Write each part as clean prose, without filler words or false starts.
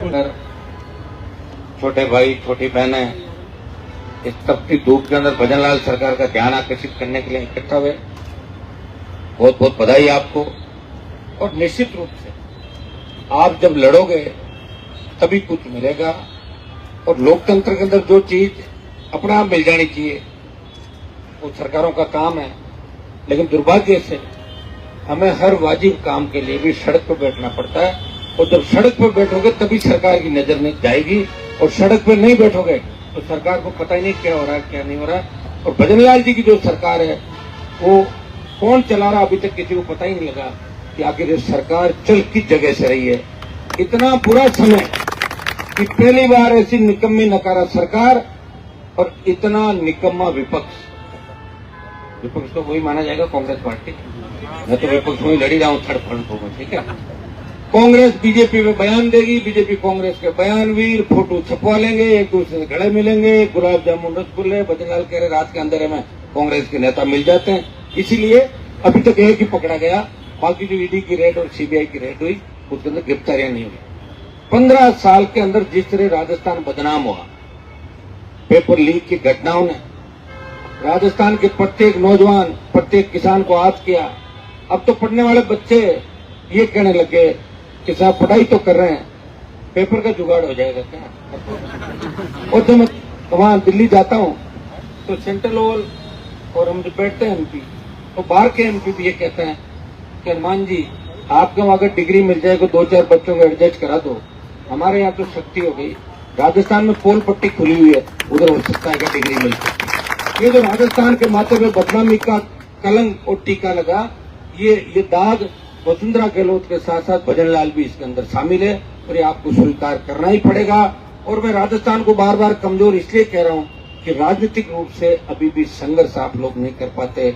अंदर छोटे भाई छोटी बहनें इस तपती धूप के अंदर भजनलाल सरकार का ध्यान आकर्षित करने के लिए इकट्ठा हुए। बहुत बहुत बधाई आपको। और निश्चित रूप से आप जब लड़ोगे तभी कुछ मिलेगा। और लोकतंत्र के अंदर जो चीज अपने आप मिल जानी चाहिए वो सरकारों का काम है, लेकिन दुर्भाग्य से हमें हर वाजिब काम के लिए भी सड़क पर बैठना पड़ता है। और जब सड़क पर बैठोगे तभी सरकार की नजर में जाएगी, और सड़क पर नहीं बैठोगे तो सरकार को पता ही नहीं क्या हो रहा है क्या नहीं हो रहा है। और भजनलाल जी की जो सरकार है वो कौन चला रहा, अभी तक किसी को पता ही नहीं लगा कि आखिर ये सरकार चल किस जगह से रही है। इतना बुरा समय कि पहली बार ऐसी निकम्मी नकारा सरकार और इतना निकम्मा विपक्ष। विपक्ष तो वही माना जाएगा कांग्रेस पार्टी। मैं तो विपक्ष में लड़ी रहा हूं थर्ड फ्रंट को, ठीक है। कांग्रेस बीजेपी में बयान देगी, बीजेपी कांग्रेस के बयानवीर फोटो छपवा लेंगे, एक दूसरे से गले मिलेंगे, गुलाब जामुन रसगुल्ले। भजनलाल कह रहे रात के अंधेरे में कांग्रेस के नेता मिल जाते हैं, इसीलिए अभी तक एक ही पकड़ा गया। बाकी जो ईडी की रेड और सीबीआई की रेड हुई उसके अंदर गिरफ्तारियां नहीं हुई। 15 साल के अंदर जिस तरह राजस्थान बदनाम हुआ पेपर लीक की घटनाओं ने, राजस्थान के प्रत्येक नौजवान प्रत्येक किसान को आहत किया। अब तो पढ़ने वाले बच्चे ये कहने लगे कि साहब पढ़ाई तो कर रहे हैं, पेपर का जुगाड़ हो जाएगा क्या। और जब मैं वहां दिल्ली जाता हूं तो सेंट्रल हॉल और हम जो बैठते हैं एमपी, तो बाहर के एमपी भी ये कहते हैं कि हनुमान जी आपके वहां अगर डिग्री मिल जाए तो 2-4 बच्चों को एडजस्ट करा दो। हमारे यहाँ तो सख्ती हो गई, राजस्थान में पोल पट्टी खुली हुई है, उधर हो सकता है कि डिग्री मिल सकती। ये जो राजस्थान के माथे में बदनामी का कलंक और टीका लगा, ये दाग वसुंधरा गहलोत के साथ साथ भजनलाल भी इसके अंदर शामिल है, और ये आपको स्वीकार करना ही पड़ेगा। और मैं राजस्थान को बार बार कमजोर इसलिए कह रहा हूँ कि राजनीतिक रूप से अभी भी संघर्ष आप लोग नहीं कर पाते।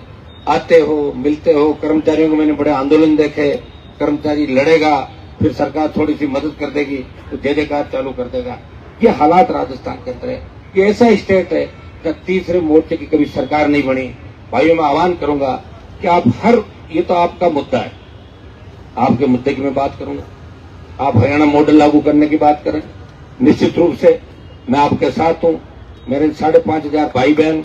आते हो, मिलते हो, कर्मचारियों को मैंने बड़े आंदोलन देखे, कर्मचारी लड़ेगा, फिर सरकार थोड़ी सी मदद कर देगी तो जय जयकार चालू कर देगा। ये हालात राजस्थान के अंदर है। ये ऐसा स्टेट है जब तीसरे मोर्चे की कभी सरकार नहीं बनी। भाइयों मैं आह्वान करूंगा कि आप ये तो आपका मुद्दा है, आपके मुद्दे की मैं बात करूंगा। आप हरियाणा मॉडल लागू करने की बात करें, निश्चित रूप से मैं आपके साथ हूं। मेरे 5,500 भाई बहन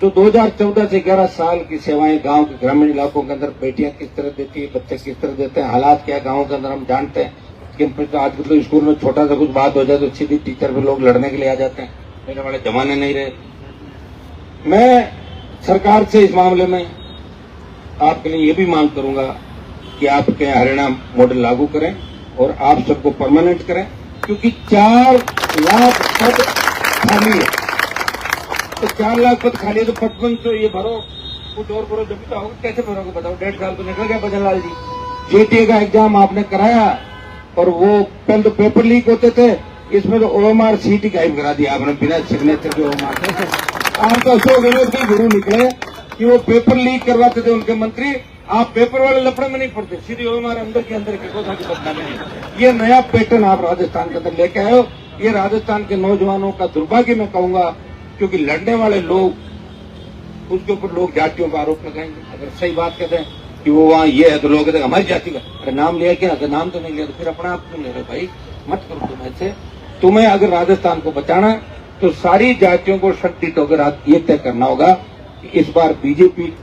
जो 2014 से 11 साल की सेवाएं गांव के ग्रामीण इलाकों के अंदर बेटियां किस तरह देती है, बच्चे किस तरह देते हैं, हालात क्या गांव के अंदर हम जानते हैं। कि आज तो स्कूल में छोटा सा कुछ बात हो जाए तो सीधी टीचर पे लोग लड़ने के लिए आ जाते हैं। मेरे वाले जमाने नहीं रहे। मैं सरकार से इस मामले में आपके लिए ये भी मांग करूंगा कि आपके हरियाणा मॉडल लागू करें और आप सबको परमानेंट करें, क्योंकि 4 लाख पद खाली है। तो 4 लाख पद खाली है तो 5500 ये भरो, कुछ और भरो, जब तो होगा। कैसे भरोगे बताओ? 1.5 साल तो निकल गया भजनलाल जी। जेटीए का एग्जाम आपने कराया और वो पहले तो पेपर लीक होते थे, इसमें तो ओएमआर सीट ही गायब करा दिया आपने बिना सिग्नेचर के ओएमआर। आप तो अशोक गहलोत के गुरु निकले कि वो पेपर लीक करवाते थे उनके मंत्री। आप पेपर वाले लफड़े में नहीं पड़ते, सीधी हमारे अंदर के अंदर की कोसा की बदनामी नहीं। ये नया पैटर्न आप राजस्थान के अंदर लेके आए हो। ये राजस्थान के नौजवानों का दुर्भाग्य मैं कहूंगा, क्योंकि लड़ने वाले लोग उसके ऊपर लोग जातियों का आरोप लगाएंगे। अगर सही बात कहते हैं कि वो वहाँ ये है तो लोग कहते हैं हमारी जाति का। अरे नाम लिया क्या? अगर नाम तो नहीं लिया तो फिर अपना आप क्यों ले रहे भाई? मत करो तुम ऐसे। तुम्हें अगर राजस्थान को बचाना है तो सारी जातियों को संगठित होकर ये तय करना होगा कि इस बार बीजेपी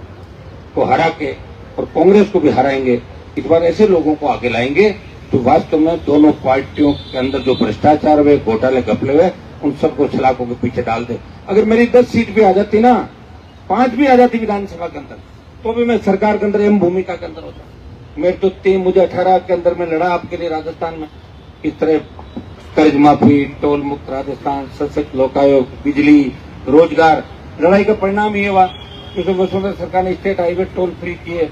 को हरा के और कांग्रेस को भी हराएंगे। इस बार ऐसे लोगों को आगे लाएंगे जो वास्तव में दोनों पार्टियों के अंदर जो भ्रष्टाचार हुए, घोटाले घपले हुए, उन सबको सलाखों के पीछे डाल दे। अगर मेरी 10 सीट भी आ जाती ना, 5 भी आ जाती विधानसभा के अंदर, तो भी मैं सरकार के अंदर एम भूमिका के अंदर होता। मेरे तो मुझे 18 के अंदर में लड़ा आपके लिए राजस्थान में। इस तरह कर्ज माफी, टोल मुक्त राजस्थान, सशक्त लोकायोग, बिजली, रोजगार। लड़ाई का परिणाम ये हुआ कि वसुंधरा सरकार ने स्टेट हाईवे टोल फ्री किए,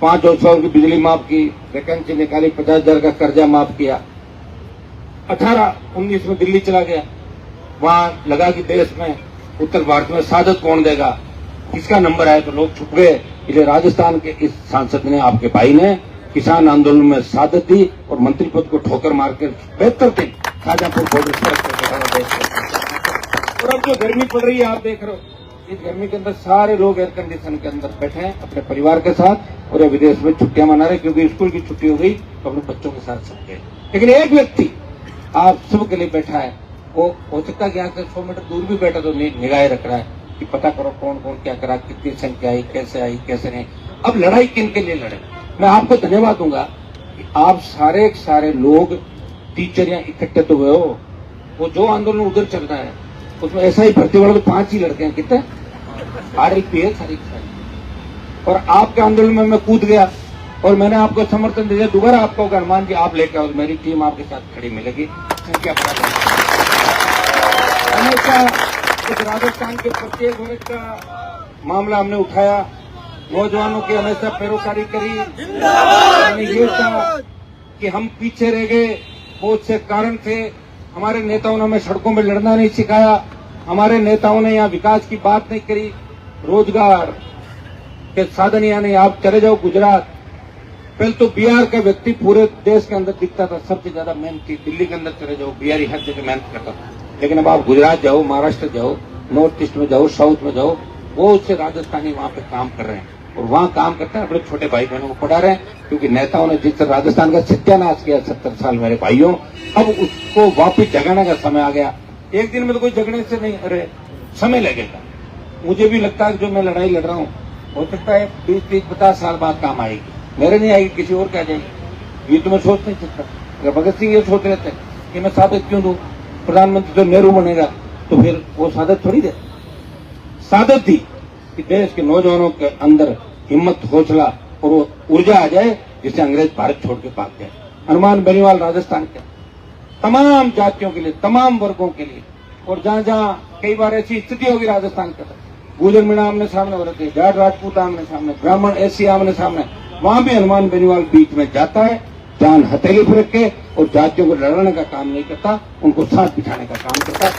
500 की बिजली माफ की, वैकेंसी निकाली, 50,000 का कर्जा माफ किया। 18-19 में दिल्ली चला गया, वहां लगा कि देश में उत्तर भारत में सादत कौन देगा, किसका नंबर आया, तो लोग छुप गए। इसलिए राजस्थान के इस सांसद ने, आपके भाई ने, किसान आंदोलन में सादत दी और मंत्री पद को ठोकर मार के 72 दिन शाजापुर बॉर्डर और अब जो गर्मी पड़ रही है आप देख रहे हो, इस गर्मी के अंदर सारे लोग एयर कंडीशन के अंदर बैठे हैं अपने परिवार के साथ, और विदेश में छुट्टियां मना रहे क्योंकि स्कूल की छुट्टी हो गई तो अपने बच्चों के साथ सब गए। लेकिन एक व्यक्ति आप सबके लिए बैठा है। वो हो सकता है कि यहाँ से 100 मीटर दूर भी बैठा तो निगाहें रख रहा है कि पता करो कौन कौन क्या करा, कितनी संख्या आई, कैसे नहीं। अब लड़ाई किन के लिए लड़े? मैं आपको धन्यवाद दूंगा कि आप सारे लोग टीचर यहाँ इकट्ठे तो हुए हो। वो जो आंदोलन उधर चल रहा है उसमें ऐसा ही भर्ती वाले तो 5 ही लड़के हैं, कितने RLP है सारी। और आपके आंदोलन में मैं कूद गया और मैंने आपको समर्थन दिया। दोबारा आपको हनुमान जी आप लेकर आओ, मेरी टीम आपके साथ खड़ी मिलेगी। हमेशा इस राजस्थान के प्रत्येक वर्ग का मामला हमने उठाया, नौजवानों की हमेशा पैरोकारी करी। हमने ये कहा कि हम पीछे रह गए, बहुत से कारण थे। हमारे नेताओं ने हमें सड़कों में लड़ना नहीं सिखाया, हमारे नेताओं ने यहाँ विकास की बात नहीं करी, रोजगार के साधन यहाँ नहीं। आप चले जाओ गुजरात, पहले तो बिहार का व्यक्ति पूरे देश के अंदर दिखता था सबसे ज्यादा मेहनती। दिल्ली के अंदर चले जाओ, बिहारी हर जगह मेहनत करता था। लेकिन अब आप गुजरात जाओ, महाराष्ट्र जाओ, नॉर्थ ईस्ट में जाओ, साउथ में जाओ, बहुत से राजस्थानी वहां पे काम कर रहे हैं और वहां काम करते हैं अपने छोटे भाई बहनों को पढ़ा रहे हैं। क्योंकि नेताओं ने जिस तरह राजस्थान का सत्यानाश किया 70 साल मेरे भाइयों, अब उसको वापिस जगाने का समय आ गया। एक दिन में तो कोई जगने से नहीं, अरे समय लगेगा। मुझे भी लगता है कि जो मैं लड़ाई लड़ रहा हूँ हो सकता है 20-30-50 साल बाद काम आएगी, मेरे नहीं आएगी, किसी और का जाएगी। ये तो मैं सोच नहीं सकता। अगर भगत सिंह ये सोच रहे थे कि मैं साबित क्यों दूं, प्रधानमंत्री तो नेहरू बनेगा, तो फिर वो सादत थोड़ी दे। सादत थी कि देश के नौजवानों के अंदर हिम्मत, हौसला और वो ऊर्जा आ जाए जिससे अंग्रेज भारत छोड़ के भाग जाए। हनुमान बेनीवाल राजस्थान के तमाम जातियों के लिए, तमाम वर्गों के लिए, और जहां जहां कई बार ऐसी स्थिति होगी राजस्थान के अंदर, गुजर मीणा आमने सामने हो रहे थे, जाट राजपूत आमने सामने, ब्राह्मण एसी आमने सामने, वहां भी हनुमान बेनीवाल बीच में जाता है, जान हथेली पर रख के, और जातियों को लड़ाने का काम नहीं करता, उनको साथ बिठाने का काम करता है।